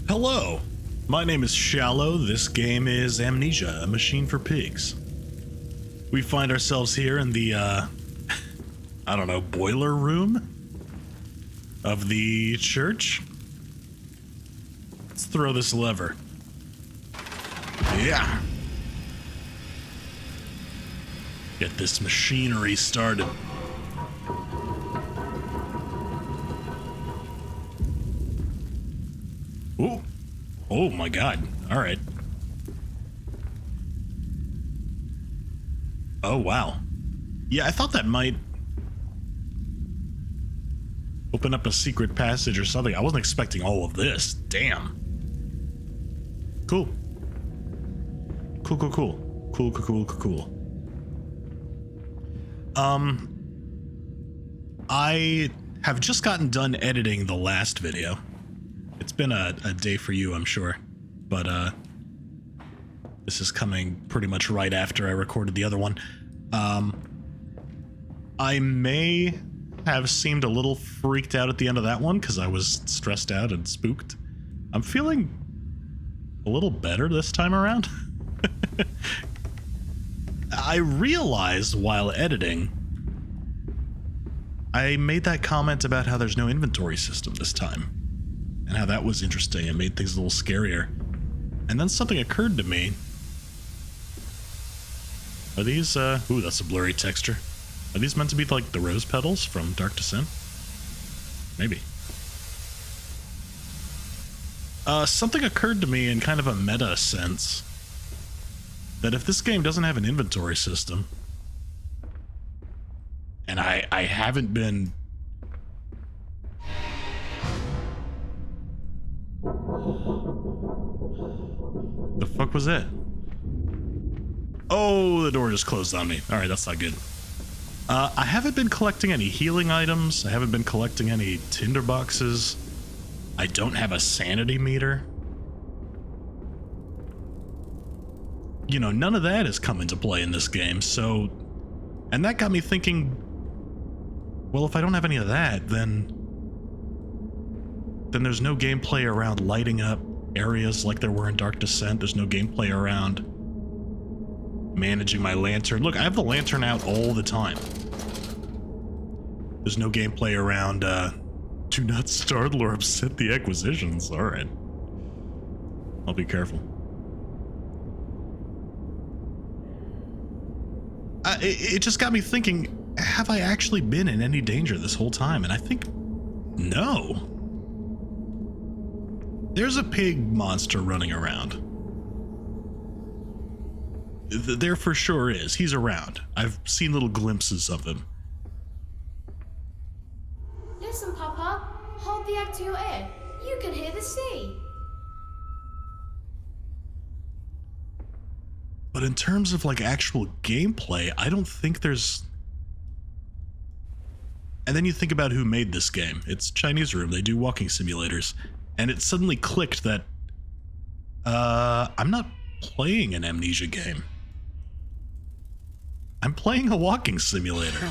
Hello, my name is Shallow. This game is Amnesia, a machine for pigs. We find ourselves here in the, I don't know, boiler room of the church. Let's throw this lever. Yeah. Get this machinery started. Ooh. Oh my god. Alright. Oh wow. Yeah, I thought that might open up a secret passage or something. I wasn't expecting all of this. Damn. Cool. Cool. I have just gotten done editing the last video. It's been a day for you, I'm sure, but this is coming pretty much right after I recorded the other one. I may have seemed a little freaked out at the end of that one because I was stressed out and spooked. I'm feeling a little better this time around. I realized while editing, I made that comment about how there's no inventory system this time. And how that was interesting and made things a little scarier. And then something occurred to me. Are these, ooh, that's a blurry texture. Are these meant to be like the rose petals from Dark Descent? Maybe. Something occurred to me in kind of a meta sense. That if this game doesn't have an inventory system, and I haven't been... The fuck was that? Oh, the door just closed on me. Alright, that's not good. I haven't been collecting any healing items. I haven't been collecting any tinder boxes. I don't have a sanity meter. You know, none of that has come into play in this game, so... And that got me thinking, well, if I don't have any of that, then there's no gameplay around lighting up areas like there were in Dark Descent. There's no gameplay around managing my lantern. Look, I have the lantern out all the time. There's no gameplay around, do not startle or upset the acquisitions. Alright. I'll be careful. It just got me thinking, have I actually been in any danger this whole time? And I think, no. There's a pig monster running around. There for sure is. He's around. I've seen little glimpses of him. Listen, Papa. Hold the egg to your ear. You can hear the sea. But in terms of like actual gameplay, I don't think there's... And then you think about who made this game. It's Chinese Room. They do walking simulators. And it suddenly clicked that I'm not playing an Amnesia game. I'm playing a walking simulator.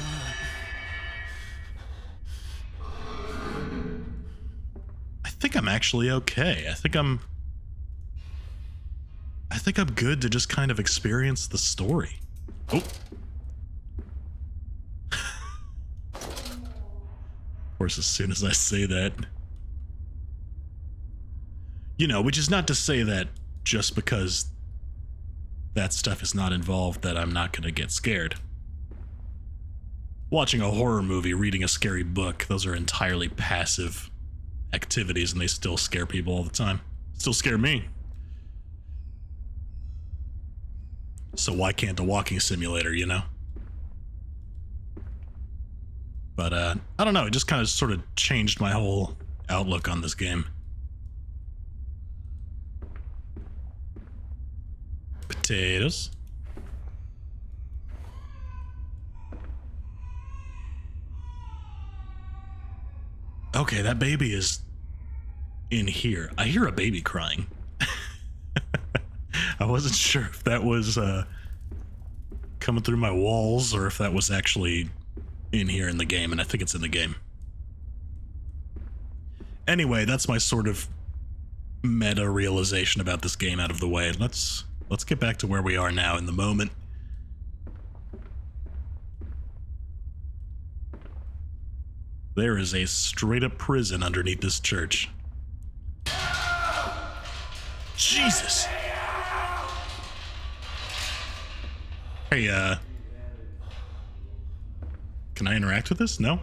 I think I'm actually okay. I think I'm good to just kind of experience the story. Oh. Of course, as soon as I say that, you know, which is not to say that just because that stuff is not involved that I'm not gonna get scared. Watching a horror movie, reading a scary book, those are entirely passive activities and they still scare people all the time. Still scare me. So why can't a walking simulator, you know? But, I don't know, it just kind of sort of changed my whole outlook on this game. Potatoes. Okay, that baby is in here. I hear a baby crying. I wasn't sure if that was coming through my walls or if that was actually in here in the game, and I think it's in the game. Anyway, that's my sort of meta realization about this game out of the way. Let's get back to where we are now in the moment. There is a straight up prison underneath this church. Jesus! Hey, can I interact with this? No?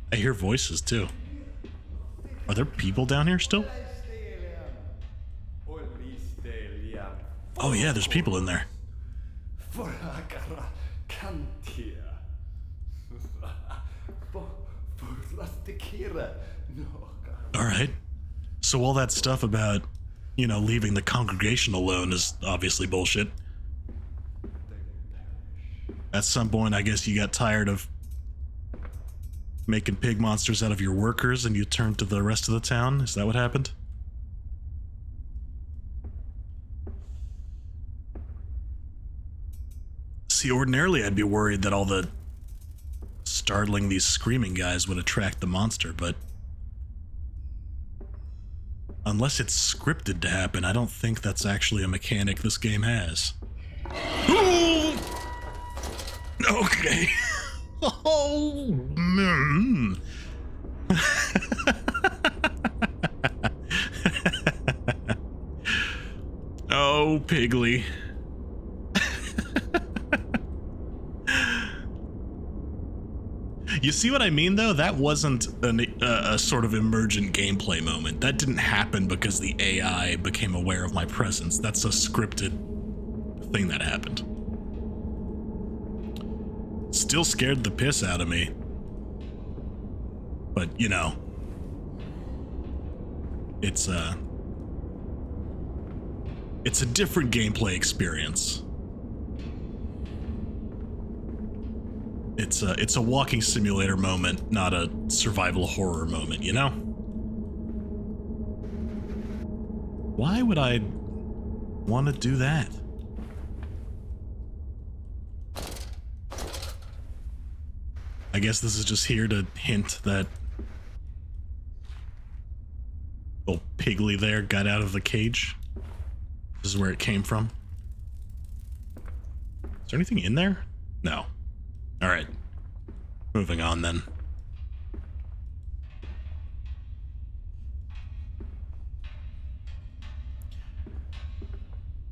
I hear voices too. Are there people down here still? Oh yeah, there's people in there. Alright. So all that stuff about, you know, leaving the congregation alone is obviously bullshit. At some point, I guess you got tired of making pig monsters out of your workers and you turned to the rest of the town? Is that what happened? See, ordinarily I'd be worried that all the startling these screaming guys would attract the monster, but unless it's scripted to happen, I don't think that's actually a mechanic this game has. Ooh! Okay. Oh, oh, Piggly. You see what I mean, though? That wasn't a sort of emergent gameplay moment. That didn't happen because the AI became aware of my presence. That's a scripted thing that happened. Still scared the piss out of me. But, you know, it's a different gameplay experience. It's a walking simulator moment, not a survival horror moment, you know? Why would I want to do that? I guess this is just here to hint that old Piggly there got out of the cage. This is where it came from. Is there anything in there? No. Alright. Moving on then.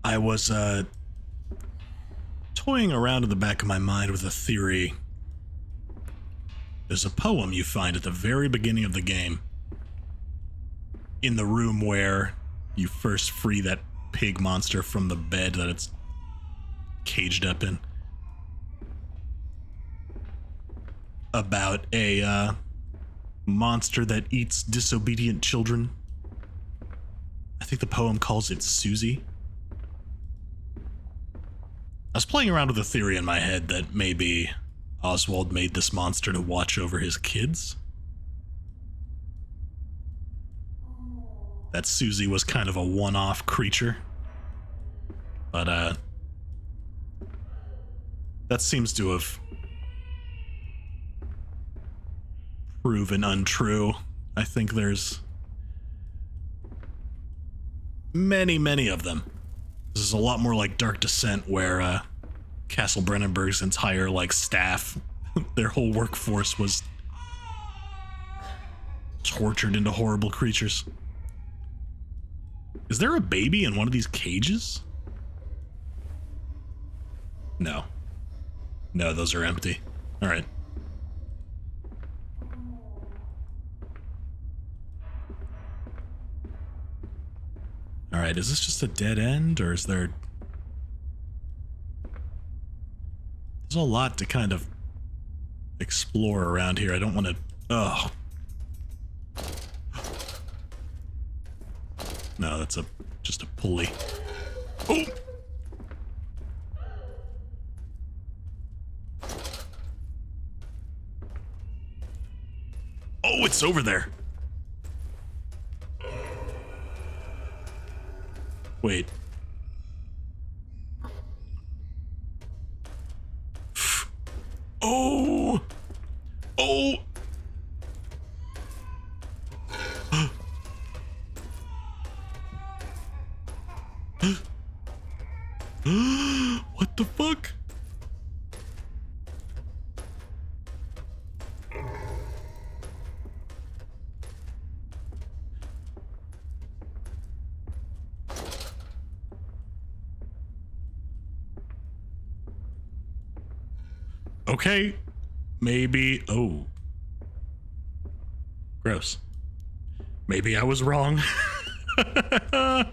I was toying around in the back of my mind with a theory. There's a poem you find at the very beginning of the game, in the room where you first free that pig monster from the bed that it's caged up in, about a monster that eats disobedient children. I think the poem calls it Susie. I was playing around with a theory in my head that maybe Oswald made this monster to watch over his kids. That Susie was kind of a one-off creature. But, that seems to have proven untrue. I think there's many of them. This is a lot more like Dark Descent, where Castle Brennenburg's entire like staff, their whole workforce was tortured into horrible creatures. Is there a baby in one of these cages? No. No, those are empty. All right. All right, is this just a dead end, or is there... There's a lot to kind of explore around here. I don't want to... Oh. No, that's just a pulley. Oh! Oh, it's over there. Wait. Oh! Oh! What the fuck? Okay, maybe. Oh, gross. Maybe I was wrong. I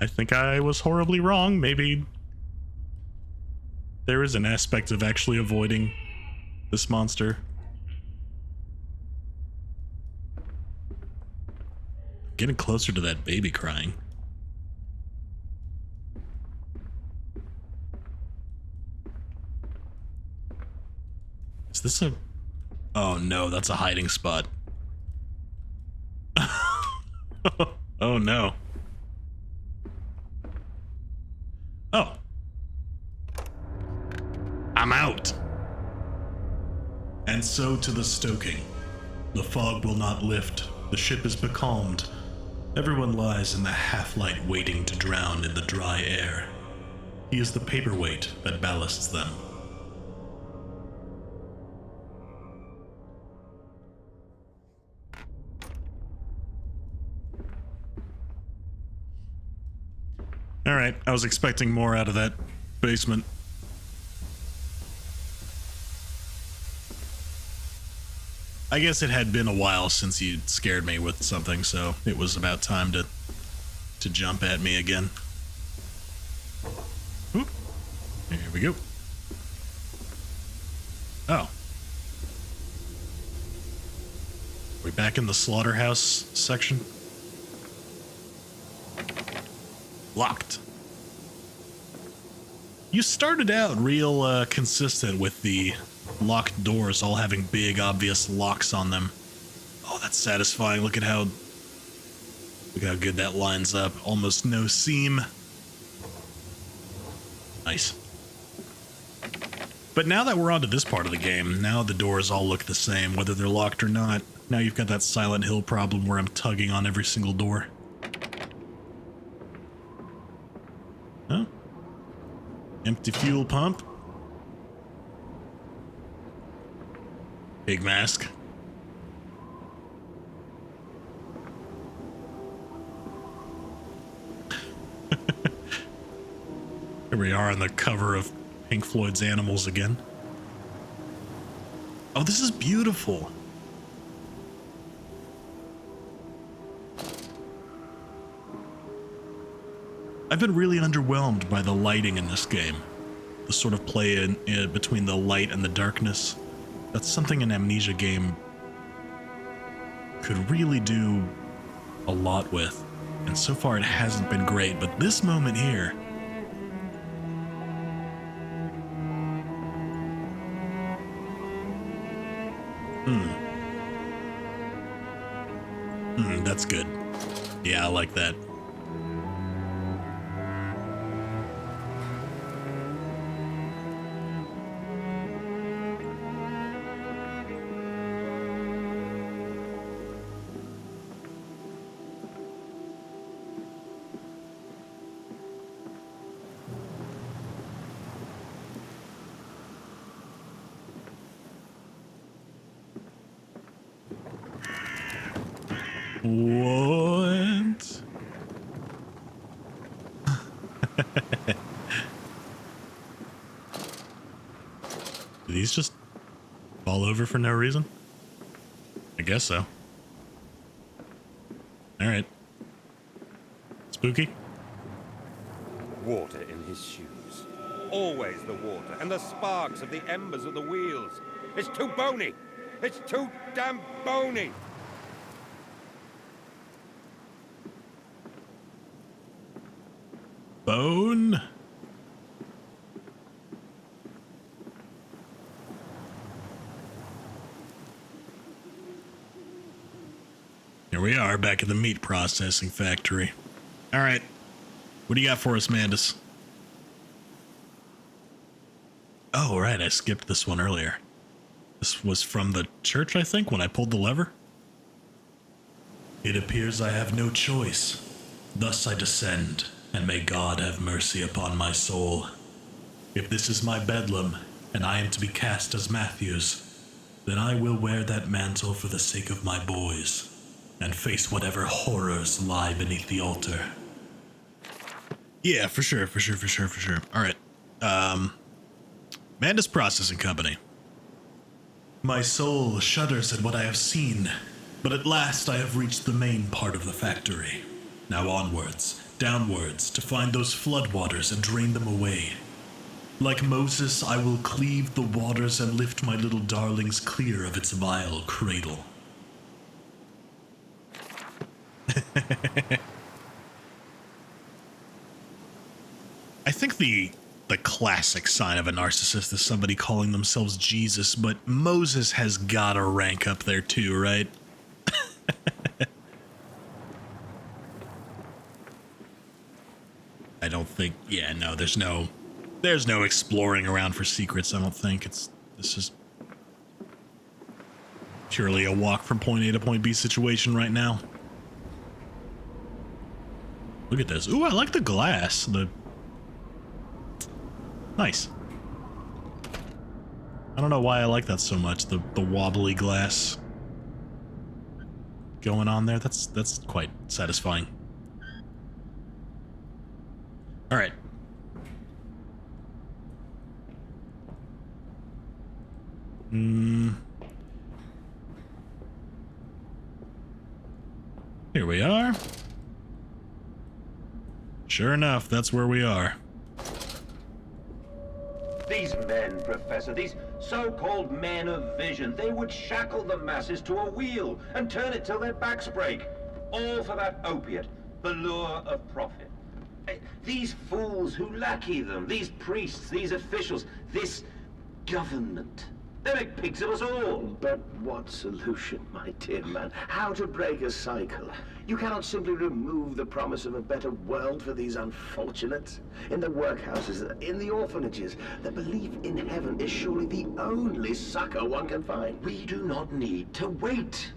think I was horribly wrong. Maybe there is an aspect of actually avoiding this monster. Getting closer to that baby crying. Is this a... Oh no, that's a hiding spot. Oh no. Oh. I'm out. And so to the stoking. The fog will not lift. The ship is becalmed. Everyone lies in the half-light waiting to drown in the dry air. He is the paperweight that ballasts them. Alright, I was expecting more out of that basement. I guess it had been a while since you scared me with something, so it was about time to jump at me again. Oop. Here we go. Oh. Are we back in the slaughterhouse section? Locked. You started out real consistent with the locked doors all having big obvious locks on them. Oh, that's satisfying. Look how good that lines up. Almost no seam. Nice. But now that we're onto this part of the game, now the doors all look the same, whether they're locked or not. Now you've got that Silent Hill problem where I'm tugging on every single door. Huh? Empty fuel pump. Big mask. Here we are on the cover of Pink Floyd's Animals again. Oh, this is beautiful. I've been really underwhelmed by the lighting in this game. The sort of play in between the light and the darkness. That's something an Amnesia game could really do a lot with. And so far it hasn't been great, but this moment here... that's good. Yeah, I like that. What? Do these just fall over for no reason? I guess so. Alright. Spooky? Water in his shoes. Always the water and the sparks of the embers of the wheels. It's too bony. It's too damn bony. Bone? Here we are, back at the meat processing factory. Alright. What do you got for us, Mandus? Oh, right, I skipped this one earlier. This was from the church, I think, when I pulled the lever. It appears I have no choice. Thus I descend, and may God have mercy upon my soul. If this is my bedlam, and I am to be cast as Matthews, then I will wear that mantle for the sake of my boys, and face whatever horrors lie beneath the altar. Yeah, for sure. All right. Mandus Processing Company. My soul shudders at what I have seen, but at last I have reached the main part of the factory. Now onwards, downwards, to find those floodwaters and drain them away. Like Moses, I will cleave the waters and lift my little darlings clear of its vile cradle. I think the classic sign of a narcissist is somebody calling themselves Jesus, but Moses has gotta rank up there too, right? I don't think, yeah, no, there's no exploring around for secrets. I don't think this is purely a walk from point A to point B situation right now. Look at this. Ooh, I like the glass. Nice. I don't know why I like that so much. The wobbly glass going on there. That's quite satisfying. All right. Here we are. Sure enough, that's where we are. These men, Professor, these so-called men of vision, they would shackle the masses to a wheel and turn it till their backs break. All for that opiate, the lure of profit. These fools who lackey them, these priests, these officials, this government. They make pigs of us all. But what solution, my dear man? How to break a cycle? You cannot simply remove the promise of a better world for these unfortunates. In the workhouses, in the orphanages, the belief in heaven is surely the only succor one can find. We do not need to wait.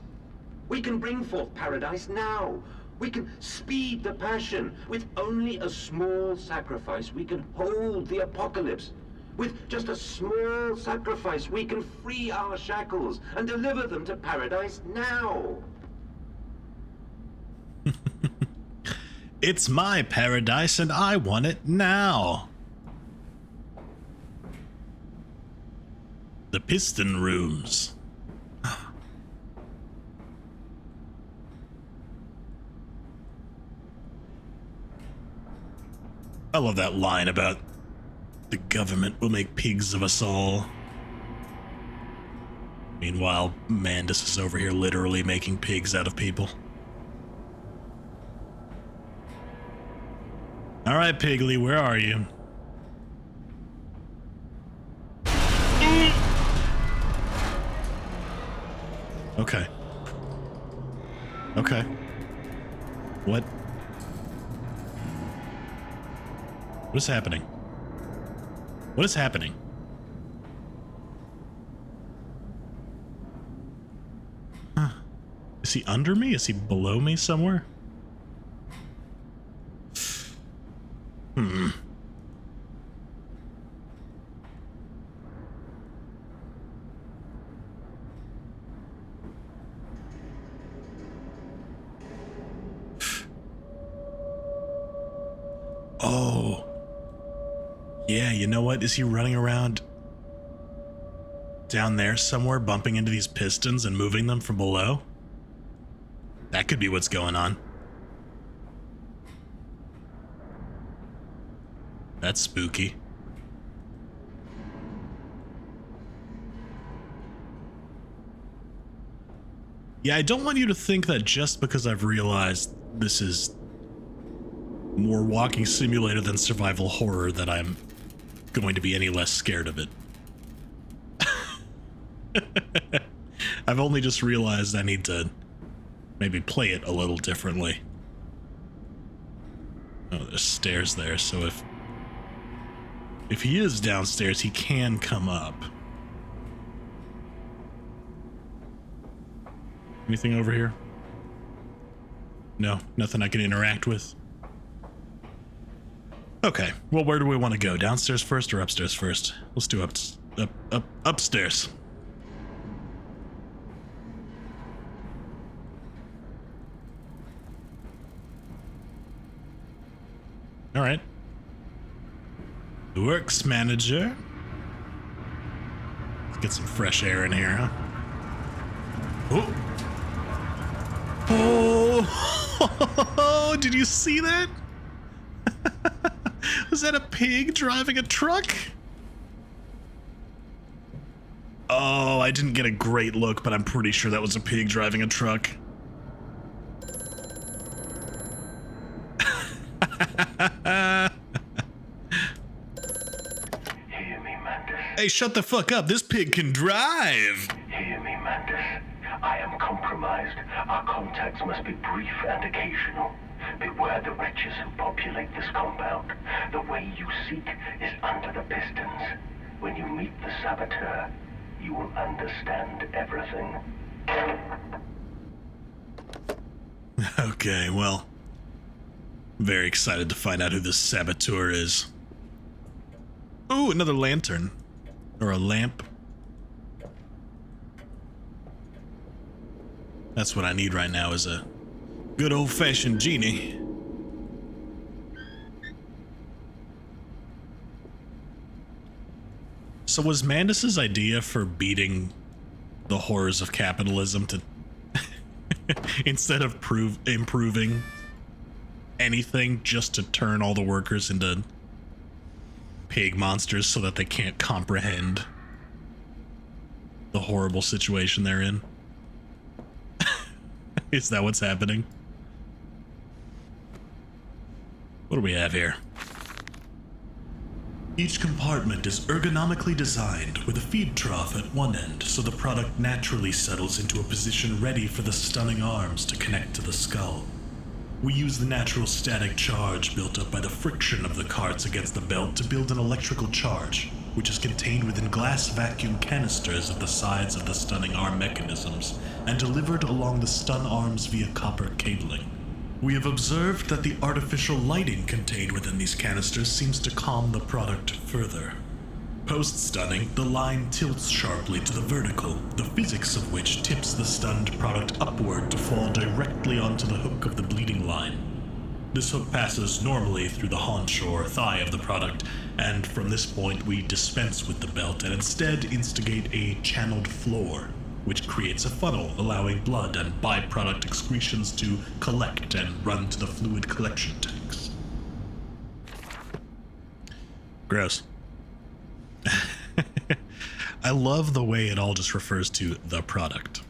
We can bring forth paradise now. We can speed the passion. With only a small sacrifice, we can hold the apocalypse. With just a small sacrifice, we can free our shackles and deliver them to paradise now. It's my paradise and I want it now. The piston rooms. I love that line about the government will make pigs of us all. Meanwhile, Mandus is over here literally making pigs out of people. All right, Piggly, where are you? Okay. Okay. What? What is happening? What is happening? Huh. Is he under me? Is he below me somewhere? Oh. Yeah, you know what? Is he running around down there somewhere, bumping into these pistons and moving them from below? That could be what's going on. That's spooky. Yeah, I don't want you to think that just because I've realized this is more walking simulator than survival horror that I'm going to be any less scared of it. I've only just realized I need to maybe play it a little differently. Oh, there's stairs there, so if he is downstairs, he can come up. Anything over here? No, nothing I can interact with. Okay, well, where do we want to go? Downstairs first or upstairs first? Let's do upstairs. All right. Works manager. Let's get some fresh air in here, huh? Oh, did you see that? Was that a pig driving a truck? Oh, I didn't get a great look, but I'm pretty sure that was a pig driving a truck. Hear me, Mantis. Hey, shut the fuck up. This pig can drive. Hear me, Mantis. I am compromised. Our contacts must be brief and occasional. Beware the wretches who populate this compound. The way you seek is under the pistons. When you meet the saboteur, you will understand everything. Okay, well, very excited to find out who this saboteur is. Ooh, another lantern. Or a lamp. That's what I need right now, is a good old-fashioned genie. So was Mandus's idea for beating the horrors of capitalism to instead of improving anything, just to turn all the workers into pig monsters so that they can't comprehend the horrible situation they're in? Is that what's happening? What do we have here? Each compartment is ergonomically designed with a feed trough at one end, so the product naturally settles into a position ready for the stunning arms to connect to the skull. We use the natural static charge built up by the friction of the carts against the belt to build an electrical charge, which is contained within glass vacuum canisters at the sides of the stunning arm mechanisms and delivered along the stun arms via copper cabling. We have observed that the artificial lighting contained within these canisters seems to calm the product further. Post-stunning, the line tilts sharply to the vertical, the physics of which tips the stunned product upward to fall directly onto the hook of the bleeding line. This hook passes normally through the haunch or thigh of the product, and from this point we dispense with the belt and instead instigate a channeled floor, which creates a funnel allowing blood and byproduct excretions to collect and run to the fluid collection tanks. Gross. I love the way it all just refers to the product.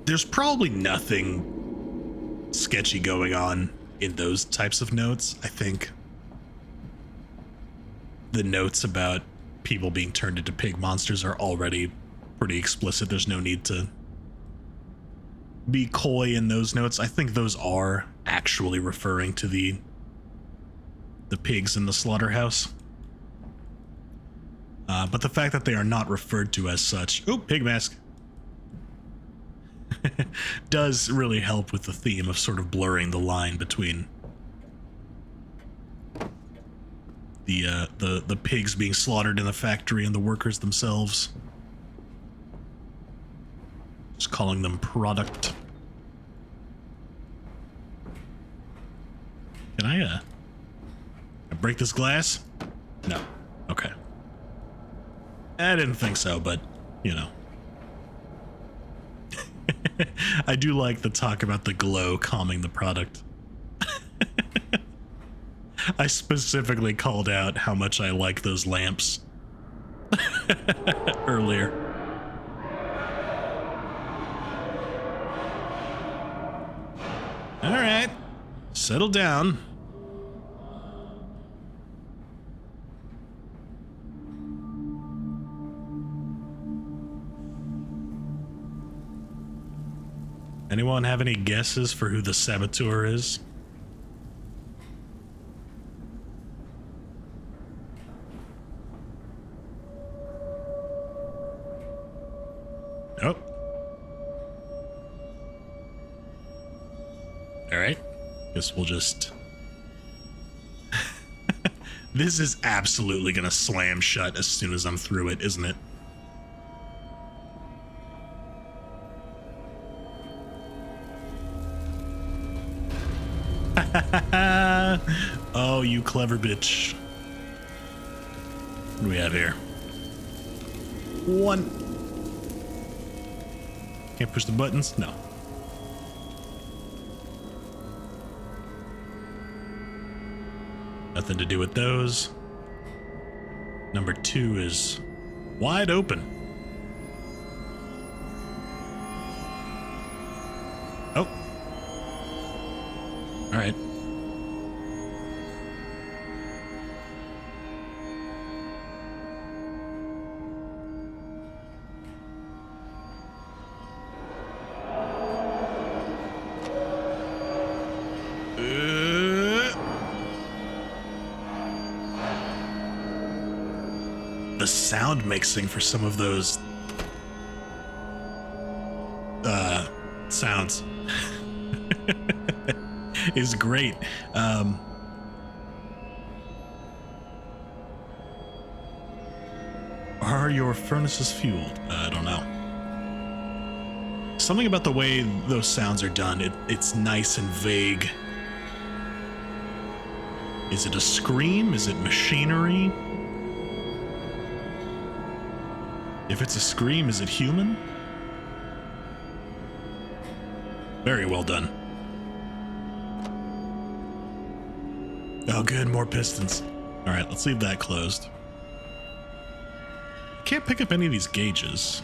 There's probably nothing sketchy going on in those types of notes. I think the notes about people being turned into pig monsters are already pretty explicit. There's no need to be coy in those notes. I think those are actually referring to the pigs in the slaughterhouse. But the fact that they are not referred to as such, ooh, pig mask, does really help with the theme of sort of blurring the line between the pigs being slaughtered in the factory and the workers themselves. Just calling them product. Can I break this glass? No. Okay. I didn't think so, but, you know. I do like the talk about the glow calming the product. I specifically called out how much I like those lamps earlier. All right, settle down. Anyone have any guesses for who the saboteur is? Alright. Guess we'll just... This is absolutely gonna slam shut as soon as I'm through it, isn't it? Oh, you clever bitch. What do we have here? 1. Can't push the buttons? No. Nothing to do with those. Number 2 is wide open. Oh. All right. The sound mixing for some of those sounds is great. Are your furnaces fueled? I don't know. Something about the way those sounds are done, it's nice and vague. Is it a scream? Is it machinery? If it's a scream, is it human? Very well done. Oh good, more pistons. Alright, let's leave that closed. Can't pick up any of these gauges.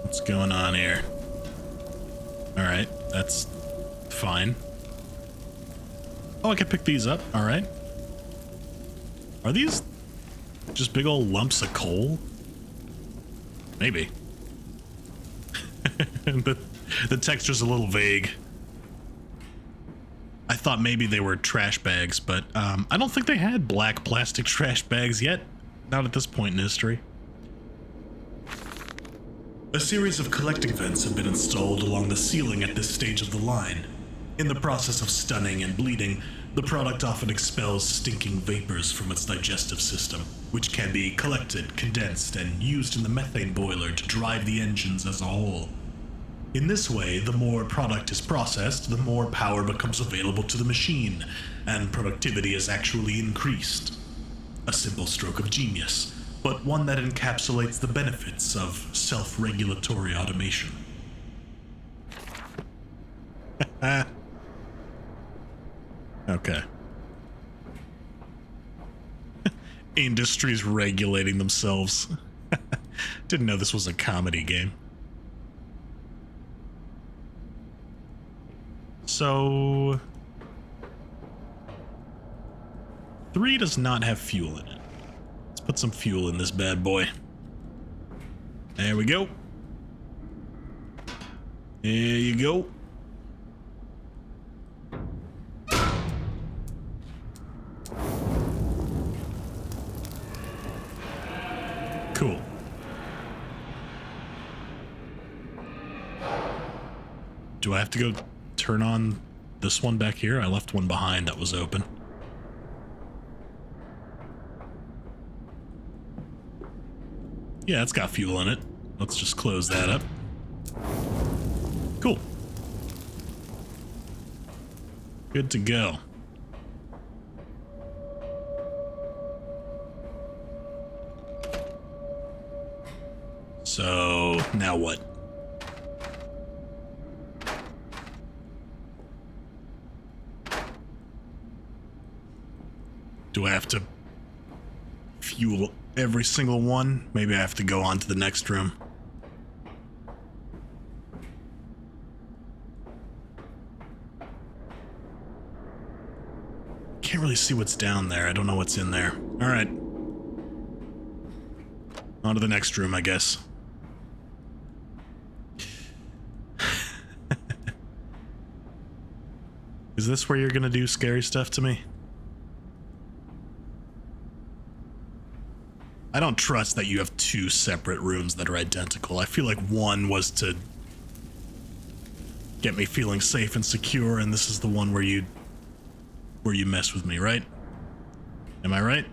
What's going on here? Alright, that's fine. Oh, I can pick these up. All right. Are these just big old lumps of coal? Maybe. The texture's a little vague. I thought maybe they were trash bags, but I don't think they had black plastic trash bags yet. Not at this point in history. A series of collecting vents have been installed along the ceiling at this stage of the line. In the process of stunning and bleeding, the product often expels stinking vapors from its digestive system, which can be collected, condensed, and used in the methane boiler to drive the engines as a whole. In this way, the more product is processed, the more power becomes available to the machine, and productivity is actually increased. A simple stroke of genius, but one that encapsulates the benefits of self-regulatory automation. Okay. Industries regulating themselves. Didn't know this was a comedy game. So... 3 does not have fuel in it. Let's put some fuel in this bad boy. There we go. There you go. Cool. Do I have to go turn on this one back here? I left one behind that was open. Yeah, it's got fuel in it. Let's just close that up. Cool. Good to go. So, now what? Do I have to fuel every single one? Maybe I have to go on to the next room. Can't really see what's down there. I don't know what's in there. All right. On to the next room, I guess. Is this where you're gonna do scary stuff to me? I don't trust that you have two separate rooms that are identical. I feel like one was to get me feeling safe and secure, and this is the one where you mess with me, right? Am I right?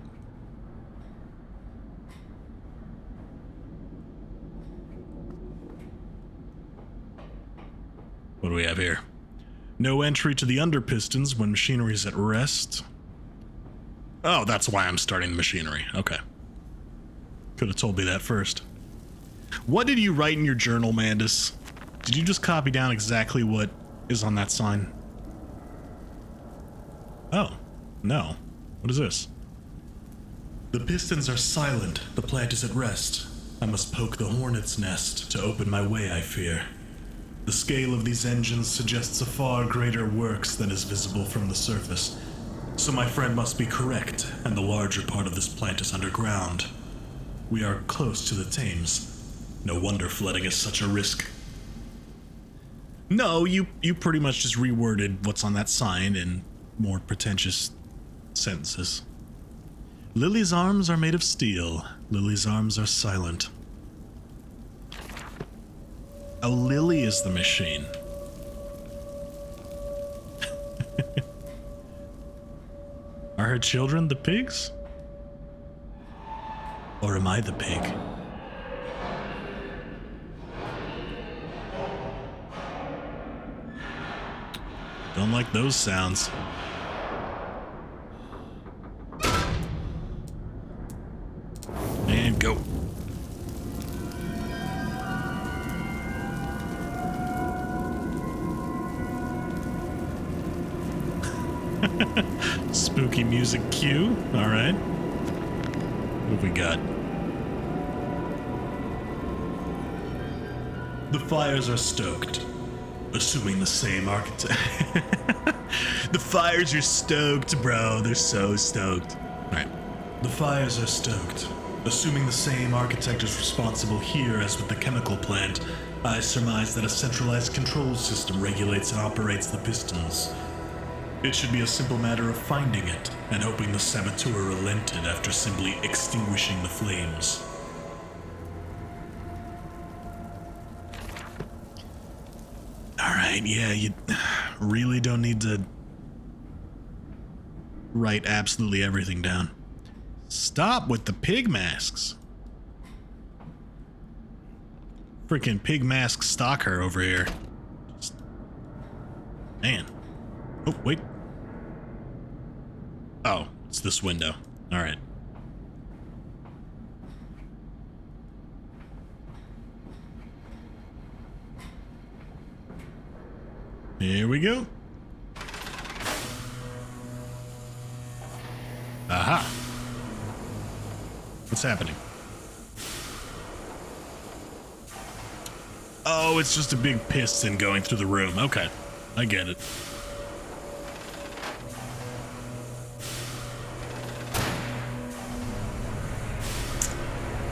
What do we have here? No entry to the under pistons when machinery is at rest. Oh, that's why I'm starting the machinery. Okay. Could have told me that first. What did you write in your journal, Mandus? Did you just copy down exactly what is on that sign? Oh, no. What is this? The pistons are silent. The plant is at rest. I must poke the hornet's nest to open my way, I fear. The scale of these engines suggests a far greater works than is visible from the surface. So my friend must be correct, and the larger part of this plant is underground. We are close to the Thames. No wonder flooding is such a risk. No, you pretty much just reworded what's on that sign in more pretentious sentences. Lily's arms are made of steel. Lily's arms are silent. Oh, Lily is the machine. Are her children the pigs? Or am I the pig? Don't like those sounds. And go. Spooky music cue. All right. What have we got? The fires are stoked, assuming the same architect. The fires are stoked, bro. They're so stoked. All right. The fires are stoked, assuming the same architect is responsible here as with the chemical plant. I surmise that a centralized control system regulates and operates the pistons. It should be a simple matter of finding it and hoping the saboteur relented after simply extinguishing the flames. Alright, yeah, you really don't need to write absolutely everything down. Stop with the pig masks. Freaking pig mask stalker over here. Man. Oh, wait. Oh, it's this window. All right. Here we go. Aha. What's happening? Oh, it's just a big piston going through the room. Okay, I get it.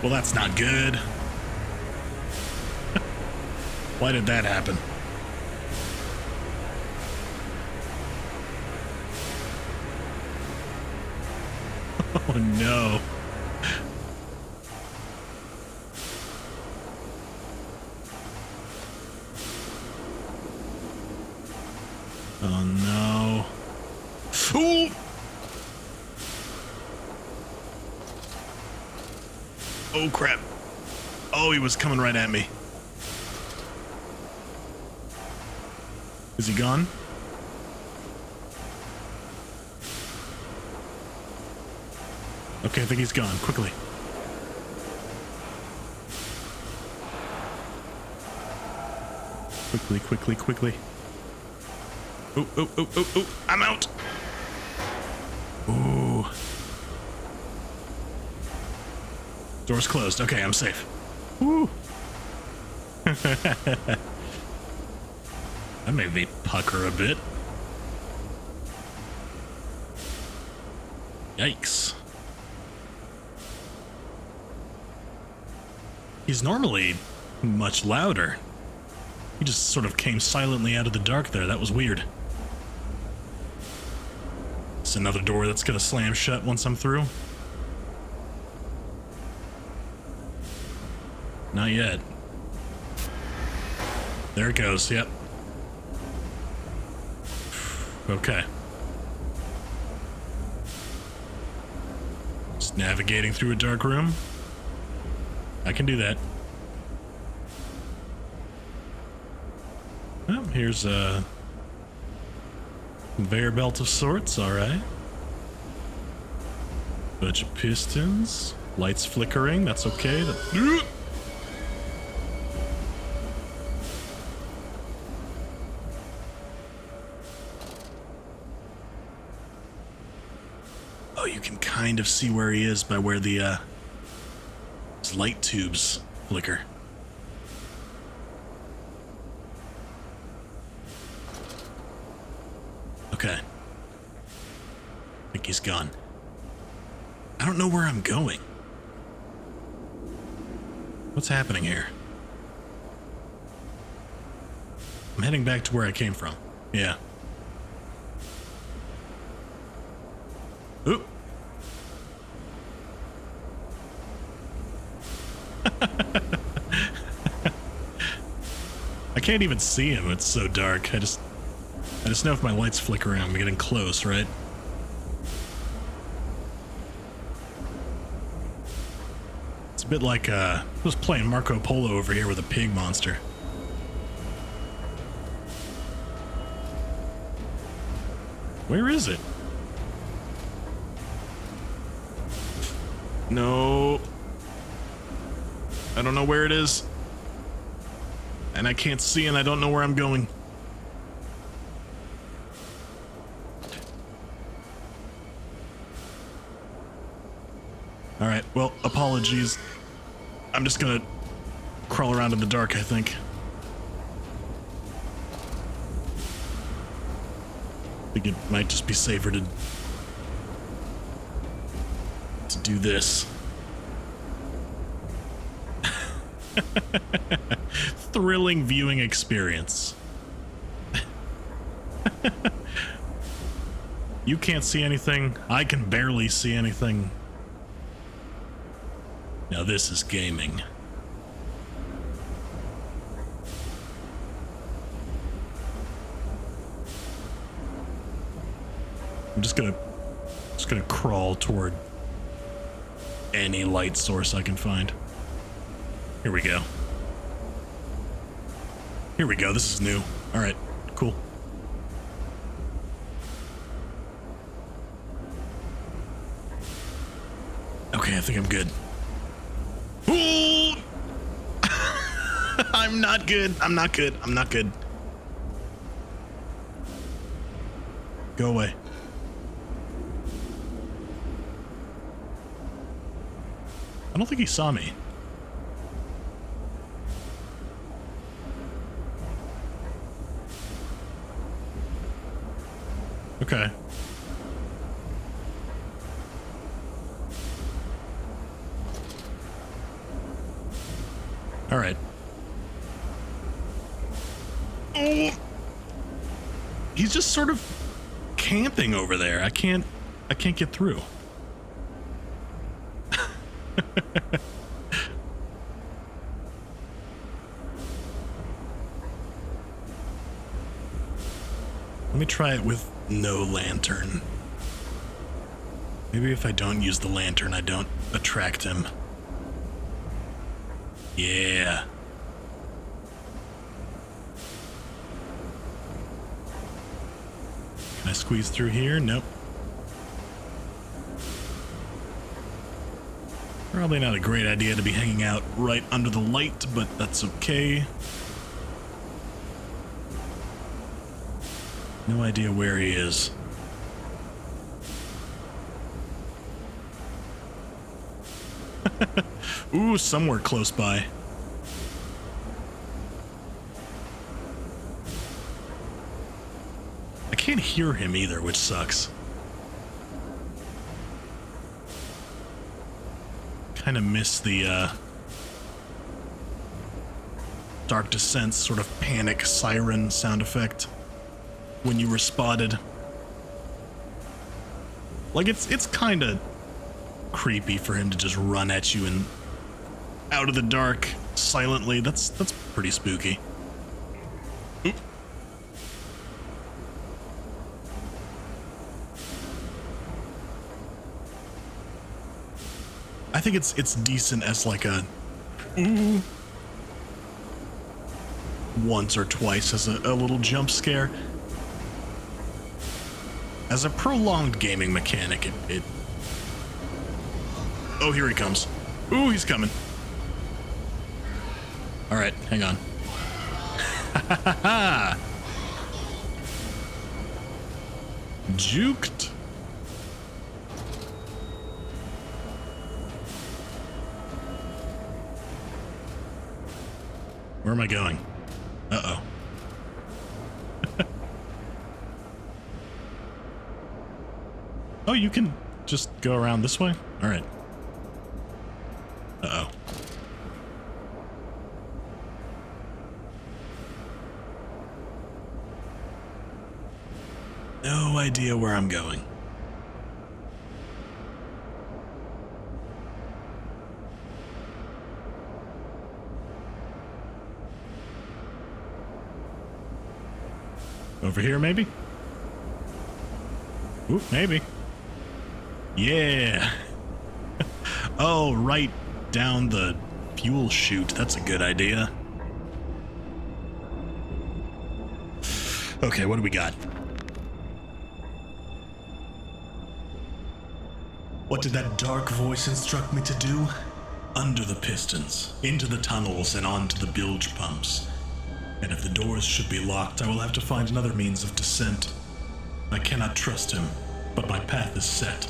Well, that's not good. Why did that happen? Oh no. Oh no. Ooh! Oh crap. Oh, he was coming right at me. Is he gone? Okay, I think he's gone. Quickly. Quickly. Oh, I'm out. Ooh. Door's closed. Okay, I'm safe. Woo. That made me pucker a bit. Yikes. He's normally much louder. He just sort of came silently out of the dark there. That was weird. It's another door that's gonna slam shut once I'm through. Not yet. There it goes, yep. Okay. Just navigating through a dark room. I can do that. Oh, here's a conveyor belt of sorts, alright. Bunch of pistons. Lights flickering, that's okay. Oh, you can kind of see where he is by where the his light tubes flicker. Okay. I think he's gone. I don't know where I'm going. What's happening here? I'm heading back to where I came from. Yeah. Oop. I can't even see him. It's so dark. I just know if my lights flicker around, I'm getting close, right? It's a bit like I was playing Marco Polo over here with a pig monster. Where is it? No. I don't know where it is. And I can't see and I don't know where I'm going. Alright, well, apologies. I'm just gonna crawl around in the dark, I think. I think it might just be safer to do this. Thrilling viewing experience. You can't see anything. I can barely see anything. Now this is gaming. I'm just gonna crawl toward any light source I can find. Here we go. Here we go. This is new. All right, cool. Okay, I think I'm good. Ooh! I'm not good. I'm not good. I'm not good. Go away. I don't think he saw me. Okay. All right. Oh. He's just sort of camping over there. I can't get through. Let me try it with no lantern. Maybe if I don't use the lantern, I don't attract him. Yeah. Can I squeeze through here? Nope. Probably not a great idea to be hanging out right under the light, but that's okay. No idea where he is. Ooh, somewhere close by. I can't hear him either, which sucks. Kind of miss the Dark Descent sort of panic siren sound effect when you were spotted. Like it's kind of creepy for him to just run at you and out of the dark silently. That's pretty spooky. Oop. I think it's decent as like a once or twice as a little jump scare. As a prolonged gaming mechanic, it oh, here he comes. Ooh, he's coming. All right, hang on. Juked. Where am I going? Uh-oh. Oh, you can just go around this way? All right. Uh-oh. No idea where I'm going. Over here, maybe? Ooh, maybe. Yeah. Oh, right down the fuel chute. That's a good idea. Okay, what do we got? What did that dark voice instruct me to do? Under the pistons, into the tunnels, and onto the bilge pumps. And if the doors should be locked, I will have to find another means of descent. I cannot trust him, but my path is set.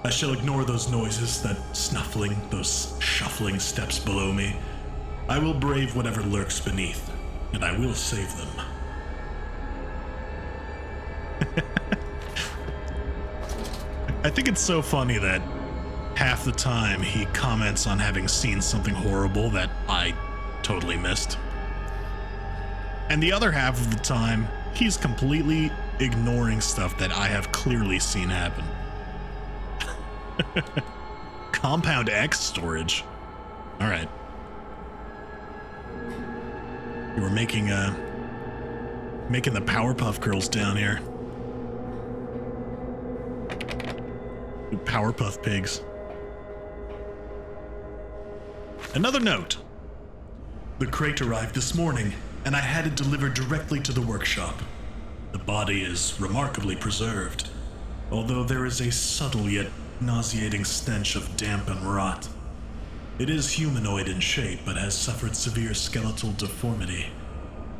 I shall ignore those noises, that snuffling, those shuffling steps below me. I will brave whatever lurks beneath, and I will save them. I think it's so funny that half the time he comments on having seen something horrible that I totally missed. And the other half of the time, he's completely ignoring stuff that I have clearly seen happen. Compound X storage. All right. You were making the Powerpuff Girls down here. Powerpuff Pigs. Another note. The crate arrived this morning, and I had it delivered directly to the workshop. The body is remarkably preserved, although there is a subtle yet nauseating stench of damp and rot. It is humanoid in shape, but has suffered severe skeletal deformity.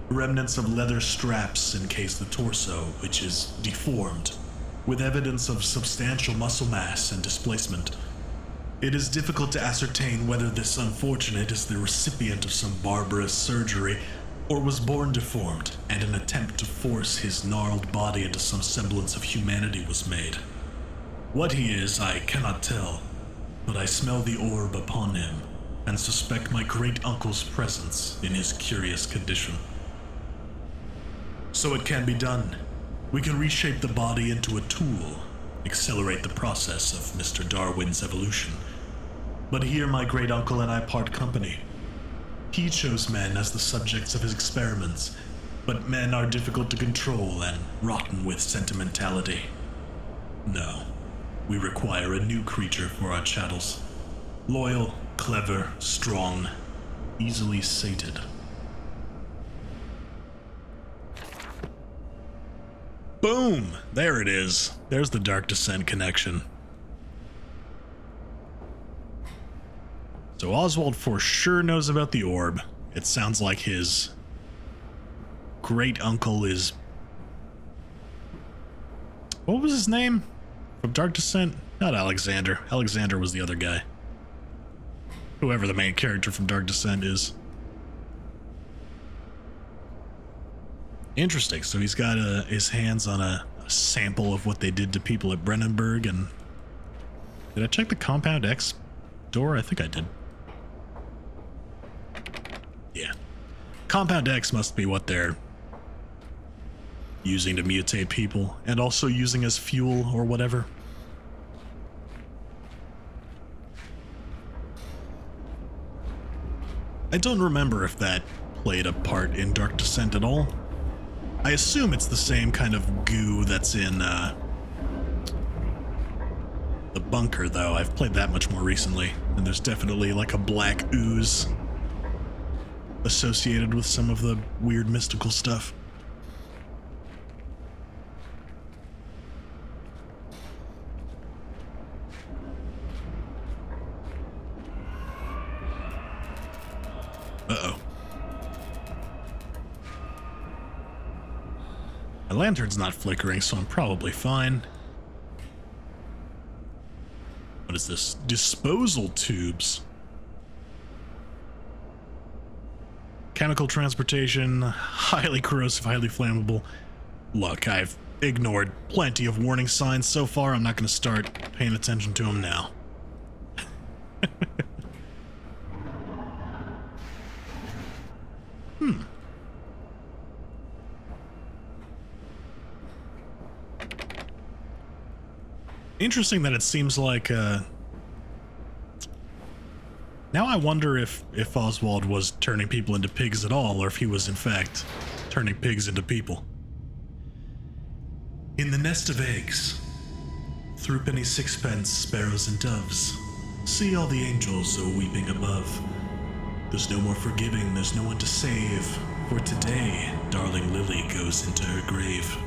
Remnants of leather straps encase the torso, which is deformed, with evidence of substantial muscle mass and displacement. It is difficult to ascertain whether this unfortunate is the recipient of some barbarous surgery or was born deformed, and an attempt to force his gnarled body into some semblance of humanity was made. What he is, I cannot tell, but I smell the orb upon him, and suspect my great-uncle's presence in his curious condition. So it can be done. We can reshape the body into a tool, accelerate the process of Mr. Darwin's evolution. But here my great-uncle and I part company. He chose men as the subjects of his experiments, but men are difficult to control and rotten with sentimentality. No, we require a new creature for our chattels. Loyal, clever, strong, easily sated. Boom! There it is. There's the Dark Descent connection. So Oswald for sure knows about the orb. It sounds like his great-uncle is... What was his name? From Dark Descent? Not Alexander. Alexander was the other guy. Whoever the main character from Dark Descent is. Interesting. So he's got his hands on a sample of what they did to people at Brennenburg, and... Did I check the Compound X door? I think I did. Yeah. Compound X must be what they're using to mutate people, and also using as fuel or whatever. I don't remember if that played a part in Dark Descent at all. I assume it's the same kind of goo that's in the bunker, though. I've played that much more recently, and there's definitely like a black ooze associated with some of the weird mystical stuff. Uh-oh. My lantern's not flickering, so I'm probably fine. What is this? Disposal tubes. Chemical transportation, highly corrosive, highly flammable. Look, I've ignored plenty of warning signs so far. I'm not going to start paying attention to them now. Interesting that it seems like, now I wonder if Oswald was turning people into pigs at all, or if he was in fact turning pigs into people. In the nest of eggs, threepenny sixpence, sparrows and doves, see all the angels a-weeping above. There's no more forgiving, there's no one to save, for today, darling Lily goes into her grave.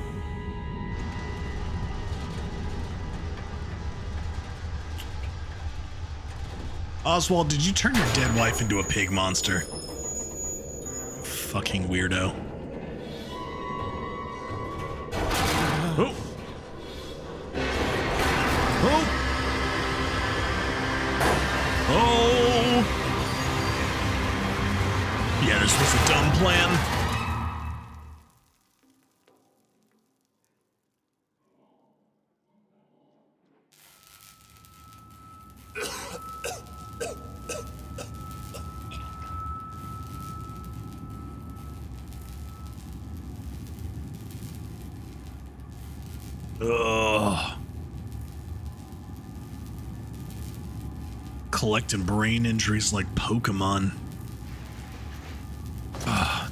Oswald, did you turn your dead wife into a pig monster? Fucking weirdo. Oh! Oh! Oh! Yeah, this was a dumb plan. Ugh. Collecting brain injuries like Pokemon. Ugh.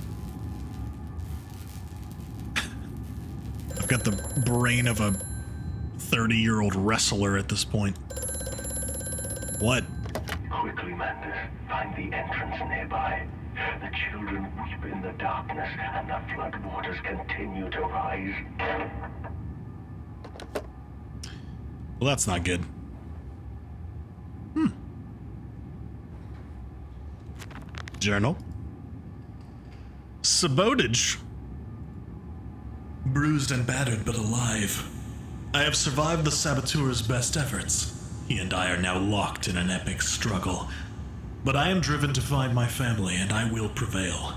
I've got the brain of a 30-year-old wrestler at this point. What? Quickly, Mandus, find the entrance nearby. The children weep in the darkness, and the floodwaters continue to rise. Well, that's not good. Journal. Sabotage. Bruised and battered, but alive. I have survived the saboteur's best efforts. He and I are now locked in an epic struggle. But I am driven to find my family, and I will prevail.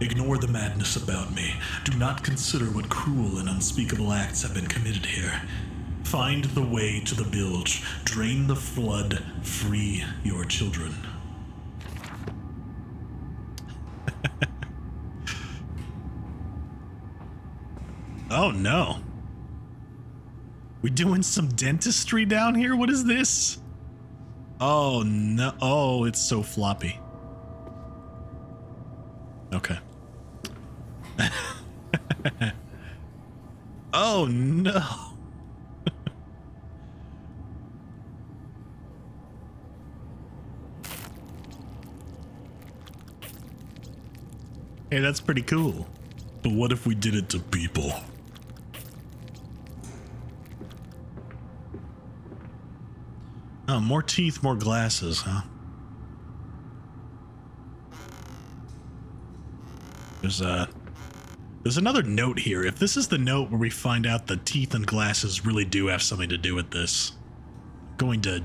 Ignore the madness about me. Do not consider what cruel and unspeakable acts have been committed here. Find the way to the bilge. Drain the flood. Free your children. Oh no. We doing some dentistry down here? What is this? Oh no. Oh, it's so floppy. Okay. Oh no. Hey, that's pretty cool. But what if we did it to people? Oh, more teeth, more glasses, huh? There's another note here. If this is the note where we find out the teeth and glasses really do have something to do with this, going to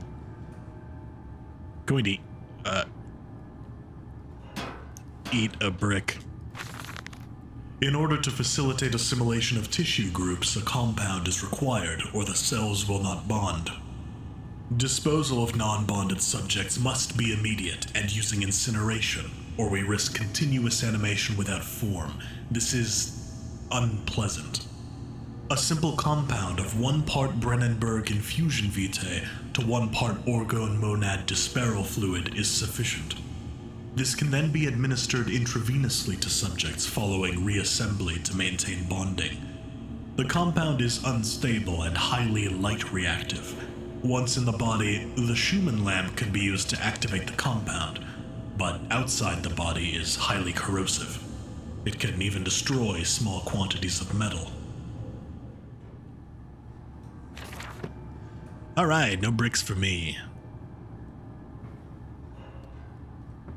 eat a brick. In order to facilitate assimilation of tissue groups, a compound is required, or the cells will not bond. Disposal of non-bonded subjects must be immediate and using incineration, or we risk continuous animation without form. This is unpleasant. A simple compound of 1 part Brennenberg infusion vitae to 1 part orgone monad disperal fluid is sufficient. This can then be administered intravenously to subjects following reassembly to maintain bonding. The compound is unstable and highly light reactive. Once in the body, the Schumann lamp can be used to activate the compound, but outside the body is highly corrosive. It can even destroy small quantities of metal. Alright, no bricks for me.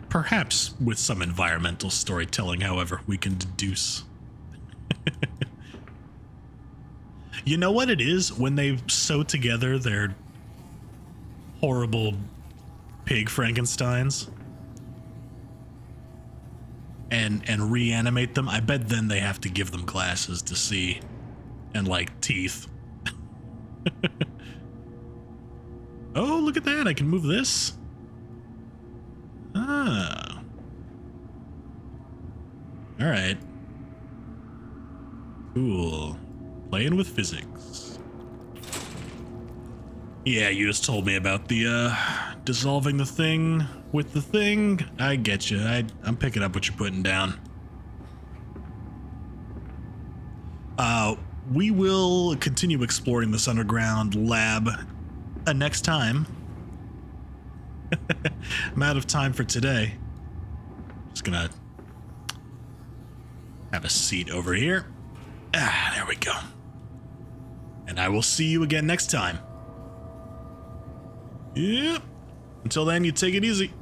Perhaps with some environmental storytelling, however, we can deduce. You know what it is when they sew together their horrible pig Frankensteins and reanimate them? I bet then they have to give them glasses to see, and like teeth. Oh, look at that, I can move this. Ah. Alright. Cool. Playing with physics. Yeah, you just told me about the, dissolving the thing with the thing. I get you. I'm picking up what you're putting down. We will continue exploring this underground lab next time. I'm out of time for today. Just gonna have a seat over here. Ah, there we go. And I will see you again next time. Yep. Until then, you take it easy.